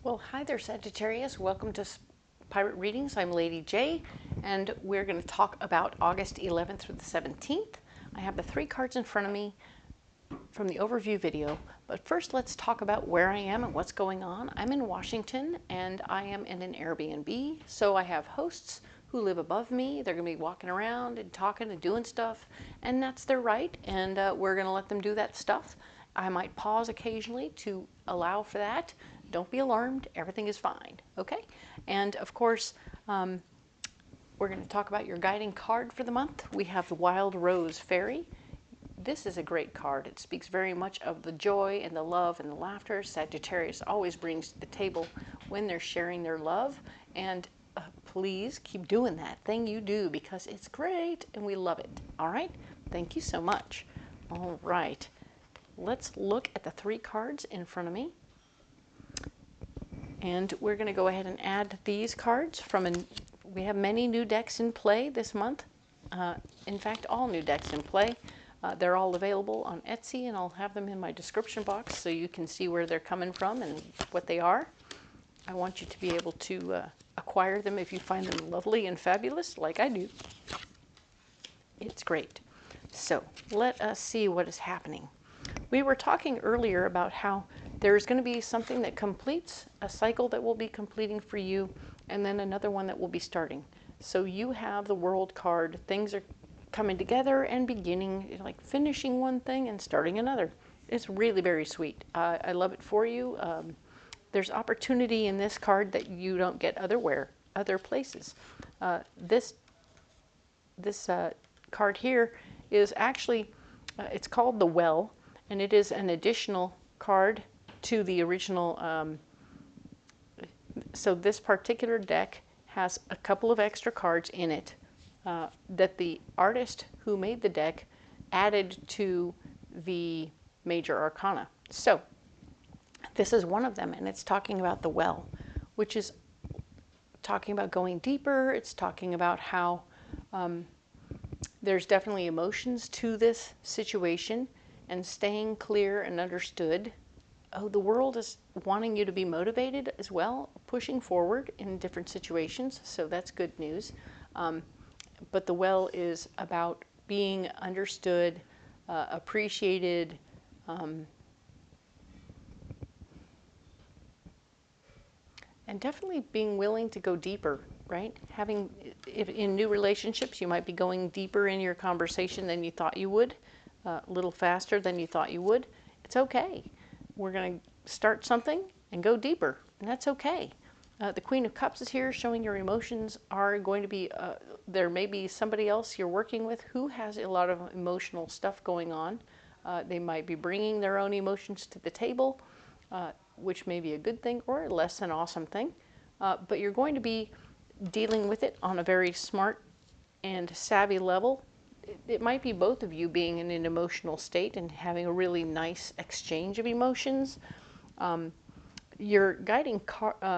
Well, hi there, Sagittarius. Welcome to Pirate Readings. I'm Lady J, and we're going to talk about August 11th through the 17th. I have the 3 cards in front of me from the overview video, but first let's talk about where I am and what's going on. I'm in Washington, and I am in an Airbnb, so I have hosts who live above me. They're going to be walking around and talking and doing stuff, and that's their right, and we're going to let them do that stuff. I might pause occasionally to allow for that. Don't be alarmed. Everything is fine. Okay? And of course, we're going to talk about your guiding card for the month. We have the Wild Rose Fairy. This is a great card. It speaks very much of the joy and the love and the laughter Sagittarius always brings to the table when they're sharing their love. And please keep doing that thing you do because it's great and we love it. All right? Thank you so much. All right. Let's look at the 3 cards in front of me. And we're going to go ahead and add these cards from we have many new decks in play this month. In fact, all new decks in play. They're all available on Etsy, and I'll have them in my description box so you can see where they're coming from and what they are. I want you to be able to acquire them if you find them lovely and fabulous, like I do. It's great. So let us see what is happening. We were talking earlier about how there's going to be something that completes a cycle that will be completing for you, and then another one that will be starting. So you have the World card. Things are coming together and beginning, like finishing one thing and starting another. It's really very sweet. I love it for you. There's opportunity in this card that you don't get other places. This card here is actually, it's called the Well, and it is an additional card to the original. So this particular deck has a couple of extra cards in it that the artist who made the deck added to the major arcana. So this is one of them, and it's talking about the Well, which is talking about going deeper. It's talking about how there's definitely emotions to this situation and staying clear and understood. Oh, the world is wanting you to be motivated as well, pushing forward in different situations, so that's good news. But the Well is about being understood, appreciated, and definitely being willing to go deeper, right? If in new relationships, you might be going deeper in your conversation than you thought you would, a little faster than you thought you would. It's okay. We're going to start something and go deeper, and that's okay. The Queen of Cups is here, showing your emotions are going to be, there may be somebody else you're working with who has a lot of emotional stuff going on. They might be bringing their own emotions to the table, which may be a good thing or less than awesome thing. But you're going to be dealing with it on a very smart and savvy level. It might be both of you being in an emotional state and having a really nice exchange of emotions. Your guiding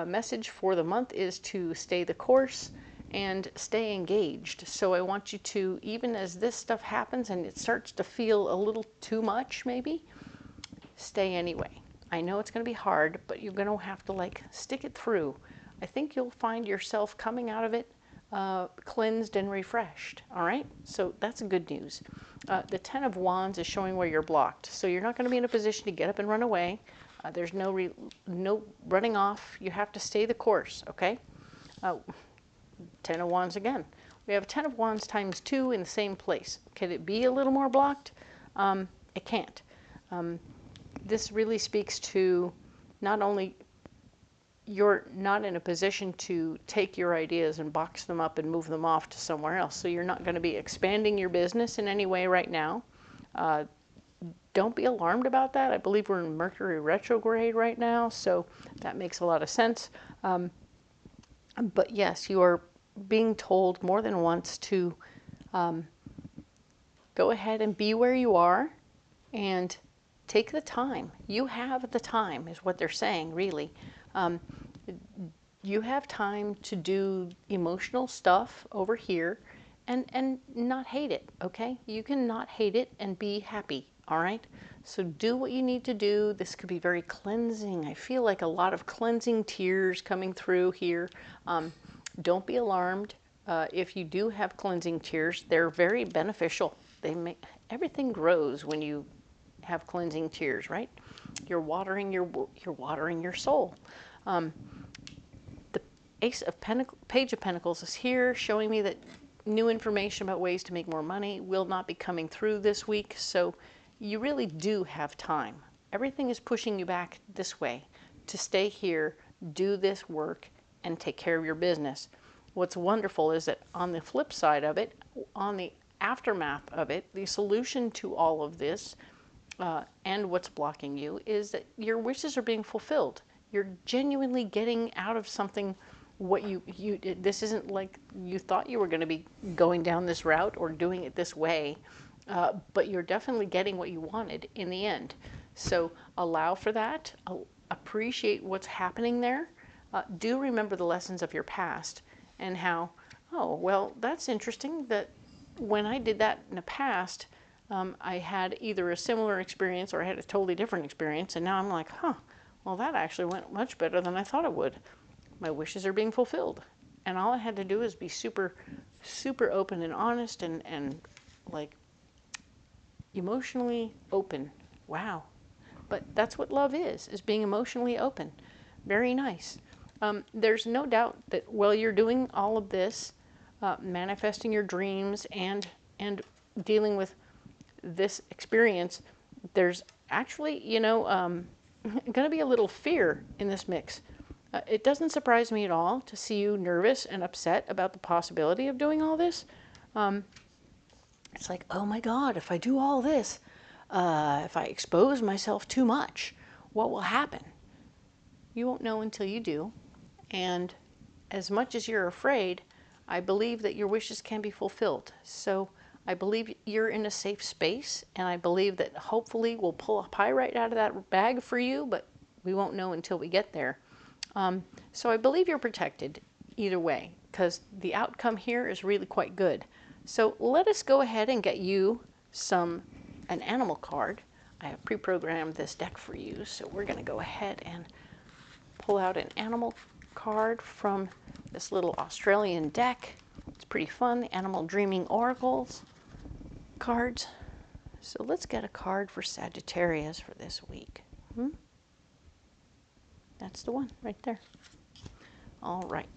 message for the month is to stay the course and stay engaged. So I want you to, even as this stuff happens and it starts to feel a little too much maybe, stay anyway. I know it's going to be hard, but you're going to have to stick it through. I think you'll find yourself coming out of it cleansed and refreshed. All right, so that's good news. The 10 of Wands is showing where you're blocked, so you're not going to be in a position to get up and run away. There's no running off. You have to stay the course. Okay. 10 of Wands again. We have 10 of Wands times 2 in the same place. Can it be a little more blocked? It can't. This really speaks to not only you're not in a position to take your ideas and box them up and move them off to somewhere else. So you're not going to be expanding your business in any way right now. Don't be alarmed about that. I believe we're in Mercury retrograde right now, so that makes a lot of sense. But yes, you are being told more than once to go ahead and be where you are and take the time. You have the time, is what they're saying, really. You have time to do emotional stuff over here and not hate it, okay? You can not hate it and be happy. All right, so do what you need to do. This could be very cleansing. I feel like a lot of cleansing tears coming through here. Don't be alarmed if you do have cleansing tears. They're very beneficial. They make everything grows when you have cleansing tears, right? You're watering your soul. The Page of Pentacles is here, showing me that new information about ways to make more money will not be coming through this week. So you really do have time. Everything is pushing you back this way to stay here, do this work, and take care of your business. What's wonderful is that on the flip side of it, on the aftermath of it, the solution to all of this and what's blocking you is that your wishes are being fulfilled. You're genuinely getting out of something what this isn't like you thought you were going to be going down this route or doing it this way. But you're definitely getting what you wanted in the end. So allow for that. Appreciate what's happening there. Do remember the lessons of your past and how, oh, well, that's interesting that when I did that in the past, I had either a similar experience or I had a totally different experience. And now I'm like, huh, well, that actually went much better than I thought it would. My wishes are being fulfilled. And all I had to do is be super, super open and honest and like, emotionally open. Wow. But that's what love is being emotionally open. Very nice. There's no doubt that while you're doing all of this, manifesting your dreams and dealing with this experience, there's actually, going to be a little fear in this mix. It doesn't surprise me at all to see you nervous and upset about the possibility of doing all this. It's like, oh my God, if I do all this, if I expose myself too much, what will happen? You won't know until you do. And as much as you're afraid, I believe that your wishes can be fulfilled. So I believe you're in a safe space, and I believe that hopefully we'll pull a pie right out of that bag for you, but we won't know until we get there. So I believe you're protected either way, because the outcome here is really quite good. So let us go ahead and get you an animal card. I have pre-programmed this deck for you, so we're going to go ahead and pull out an animal card from this little Australian deck. It's pretty fun, the Animal Dreaming Oracles cards. So let's get a card for Sagittarius for this week. That's the one right there. All right,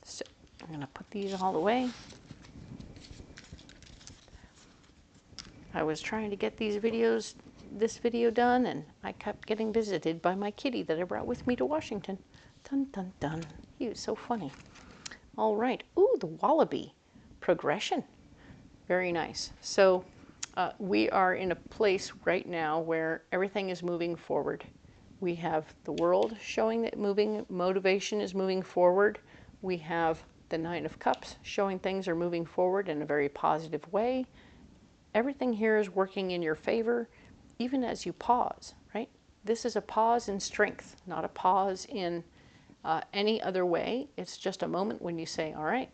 so I'm going to put these all away. I was trying to get this video done, and I kept getting visited by my kitty that I brought with me to Washington. Dun, dun, dun. He was so funny. All right. Ooh, the wallaby. Progression. Very nice. So we are in a place right now where everything is moving forward. We have the world showing that motivation is moving forward. We have the Nine of Cups showing things are moving forward in a very positive way. Everything here is working in your favor, even as you pause, right? This is a pause in strength, not a pause in any other way. It's just a moment when you say, all right,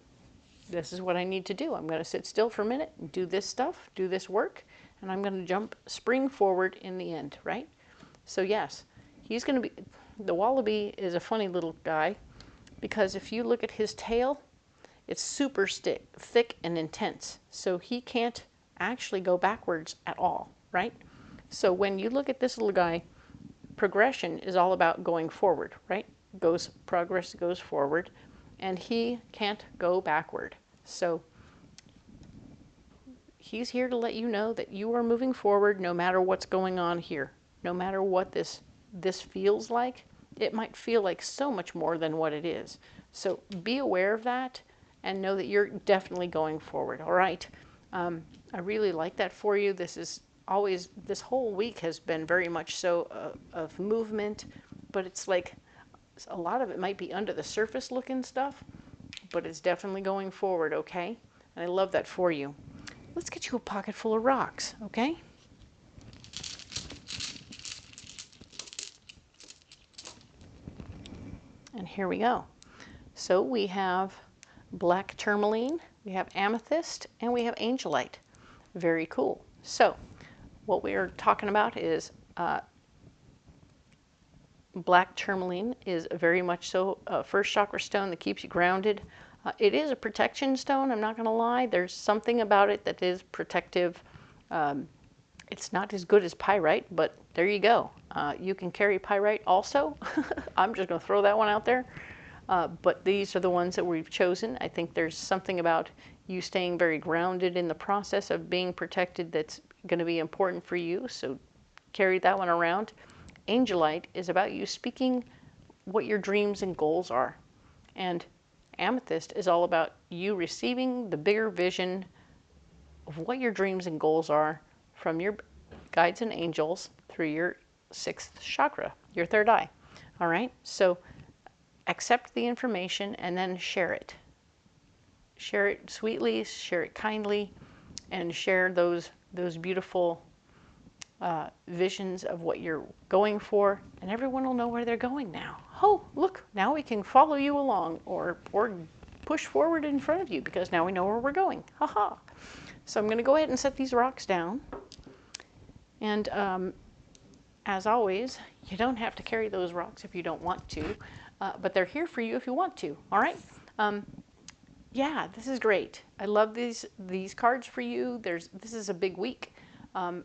this is what I need to do. I'm going to sit still for a minute and do this stuff, do this work, and I'm going to spring forward in the end, right? So yes, he's going to be, the wallaby is a funny little guy, because if you look at his tail, it's super thick and intense. So he can't actually go backwards at all, right? So when you look at this little guy, progression is all about going forward, right? Progress goes forward, and he can't go backward. So he's here to let you know that you are moving forward no matter what's going on here. No matter what this feels like, it might feel like so much more than what it is. So be aware of that and know that you're definitely going forward, all right? I really like that for you. This whole week has been very much so of movement, but it's like a lot of it might be under the surface looking stuff, but it's definitely going forward, okay? And I love that for you. Let's get you a pocket full of rocks, okay? And here we go. So we have black tourmaline, we have amethyst, and we have angelite. Very cool. So what we are talking about is black tourmaline is very much so a first chakra stone that keeps you grounded. It is a protection stone, I'm not going to lie. There's something about it that is protective. It's not as good as pyrite, but there you go. You can carry pyrite also. I'm just going to throw that one out there. But these are the ones that we've chosen. I think there's something about you staying very grounded in the process of being protected that's going to be important for you. So carry that one around. Angelite is about you speaking what your dreams and goals are. And amethyst is all about you receiving the bigger vision of what your dreams and goals are from your guides and angels through your 6th chakra, your 3rd eye. All right, so accept the information and then share it. Share it sweetly, share it kindly, and share those beautiful visions of what you're going for, and everyone will know where they're going now. Oh, look, now we can follow you along or push forward in front of you because now we know where we're going. Haha. So I'm going to go ahead and set these rocks down. And as always, you don't have to carry those rocks if you don't want to, but they're here for you if you want to. All right. Yeah, this is great. I love these cards for you. This is a big week.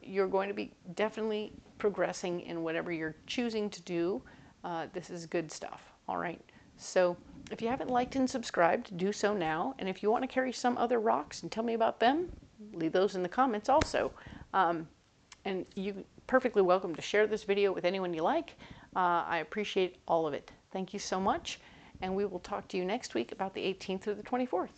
You're going to be definitely progressing in whatever you're choosing to do. This is good stuff. All right. So if you haven't liked and subscribed, do so now. And if you want to carry some other rocks and tell me about them, leave those in the comments also. And you're perfectly welcome to share this video with anyone you like. I appreciate all of it. Thank you so much. And we will talk to you next week about the 18th through the 24th.